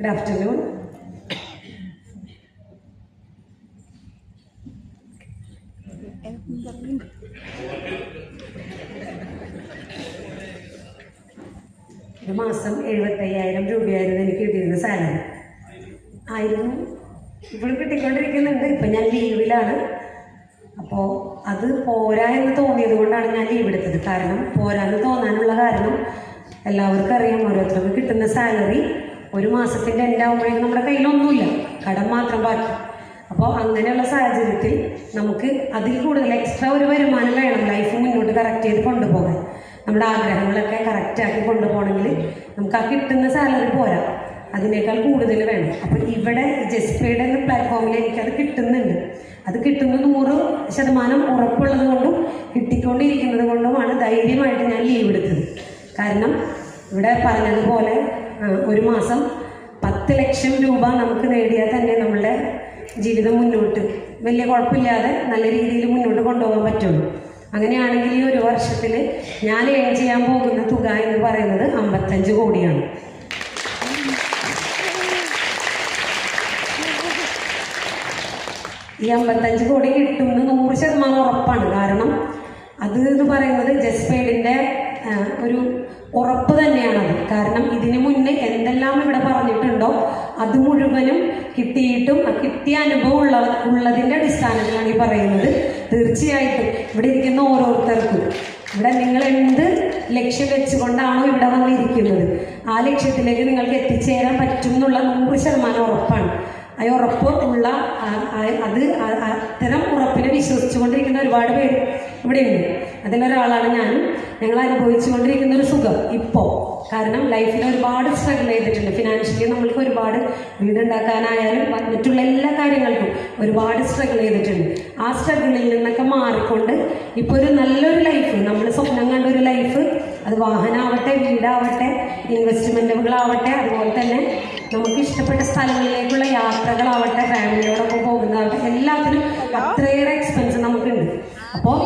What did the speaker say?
Good afternoon. ഒരു മാസം 75,000 രൂപയായിരുന്നു എനിക്ക് കിട്ടിയിരുന്ന സാലറി ആയിരുന്നു. ഇപ്പോൾ കിട്ടിക്കൊണ്ടിരിക്കുന്നുണ്ട്. ഇപ്പം ഞാൻ ലീവിലാണ്. അപ്പോൾ അത് പോരാ എന്ന് തോന്നിയത് കൊണ്ടാണ് ഞാൻ ലീവ് എടുത്തത്. കാരണം പോരാന്ന് തോന്നാനുള്ള കാരണം എല്ലാവർക്കും അറിയാം, ഓരോരുത്തർക്ക് കിട്ടുന്ന സാലറി ഒരു മാസത്തിൻ്റെ എൻ്റെ ആകുമ്പോഴേക്കും നമ്മുടെ കയ്യിലൊന്നുമില്ല, കടം മാത്രം ബാക്കി. അപ്പോൾ അങ്ങനെയുള്ള സാഹചര്യത്തിൽ നമുക്ക് അതിൽ കൂടുതൽ എക്സ്ട്രാ ഒരു വരുമാനം വേണം ലൈഫ് മുന്നോട്ട് കറക്റ്റ് ചെയ്ത് കൊണ്ടുപോകാൻ. നമ്മുടെ ആഗ്രഹങ്ങളൊക്കെ കറക്റ്റാക്കി കൊണ്ടുപോകണമെങ്കിൽ നമുക്ക് ആ കിട്ടുന്ന സാലറി പോരാ, അതിനേക്കാൾ കൂടുതൽ വേണം. അപ്പോൾ ഇവിടെ ജസ്റ്റ്പേഡ് എന്ന പ്ലാറ്റ്ഫോമിൽ എനിക്കത് കിട്ടുന്നുണ്ട്. അത് കിട്ടുന്നത് 100% ഉറപ്പുള്ളത് കൊണ്ടും കിട്ടിക്കൊണ്ടിരിക്കുന്നത് കൊണ്ടുമാണ് ധൈര്യമായിട്ട് ഞാൻ ലീവ് എടുത്തത്. കാരണം ഇവിടെ പറഞ്ഞതുപോലെ ഒരു മാസം 10 ലക്ഷം രൂപ നമുക്ക് നേടിയാൽ തന്നെ നമ്മളുടെ ജീവിതം മുന്നോട്ട് വലിയ കുഴപ്പമില്ലാതെ നല്ല രീതിയിൽ മുന്നോട്ട് കൊണ്ടുപോകാൻ പറ്റുള്ളൂ. അങ്ങനെയാണെങ്കിൽ ഈ ഒരു വർഷത്തിൽ ഞാൻ ഏൺ ചെയ്യാൻ പോകുന്ന തുക എന്ന് പറയുന്നത് 55 കോടിയാണ്. ഈ 55 കോടി കിട്ടുന്നത് 100% ഉറപ്പാണ്. കാരണം അത് എന്ന് പറയുന്നത് ജസ്റ്റ്പേഡിൻ്റെ ഒരു ഉറപ്പ് തന്നെയാണത്. കാരണം ഇതിനു മുന്നേ എന്തെല്ലാം ഇവിടെ പറഞ്ഞിട്ടുണ്ടോ അത് മുഴുവനും കിട്ടിയിട്ടും കിട്ടിയ അനുഭവം ഉള്ളതിൻ്റെ അടിസ്ഥാനത്തിലാണ് ഈ പറയുന്നത്. തീർച്ചയായിട്ടും ഇവിടെ ഇരിക്കുന്ന ഓരോരുത്തർക്കും ഇവിടെ നിങ്ങൾ എന്ത് ലക്ഷ്യം വെച്ചുകൊണ്ടാണോ ഇവിടെ വന്നിരിക്കുന്നത് ആ ലക്ഷ്യത്തിലേക്ക് നിങ്ങൾക്ക് എത്തിച്ചേരാൻ പറ്റും എന്നുള്ള 100% ഉറപ്പാണ്. ആ ഉറപ്പ് ഉള്ള അത്തരം ഉറപ്പിനെ വിശ്വസിച്ചുകൊണ്ടിരിക്കുന്ന ഒരുപാട് പേര് ഇവിടെയുണ്ട്. അതിലൊരാളാണ് ഞാനും. ഞങ്ങൾ അനുഭവിച്ചുകൊണ്ടിരിക്കുന്ന ഒരു സുഖം ഇപ്പോൾ. കാരണം ലൈഫിൽ ഒരുപാട് സ്ട്രഗിൾ ചെയ്തിട്ടുണ്ട്. ഫിനാൻഷ്യലി നമ്മൾക്ക് ഒരുപാട് വീടുണ്ടാക്കാനായാലും മറ്റുള്ള എല്ലാ കാര്യങ്ങൾക്കും ഒരുപാട് സ്ട്രഗിൾ ചെയ്തിട്ടുണ്ട്. ആ സ്ട്രഗിളിൽ നിന്നൊക്കെ മാറിക്കൊണ്ട് ഇപ്പോൾ ഒരു നല്ലൊരു ലൈഫ്, നമ്മൾ സ്വപ്നം കണ്ട ഒരു ലൈഫ്, അത് വാഹനമാവട്ടെ, വീടാവട്ടെ, ഇൻവെസ്റ്റ്മെൻറ്റുകളാവട്ടെ, അതുപോലെ തന്നെ നമുക്ക് ഇഷ്ടപ്പെട്ട സ്ഥലങ്ങളിലേക്കുള്ള യാത്രകളാവട്ടെ, ഫാമിലിയോടൊപ്പം പോകുന്നതാവട്ടെ, എല്ലാത്തിനും അത്രയേറെ എക്സ്പെൻസ് നമുക്കുണ്ട്. അപ്പോൾ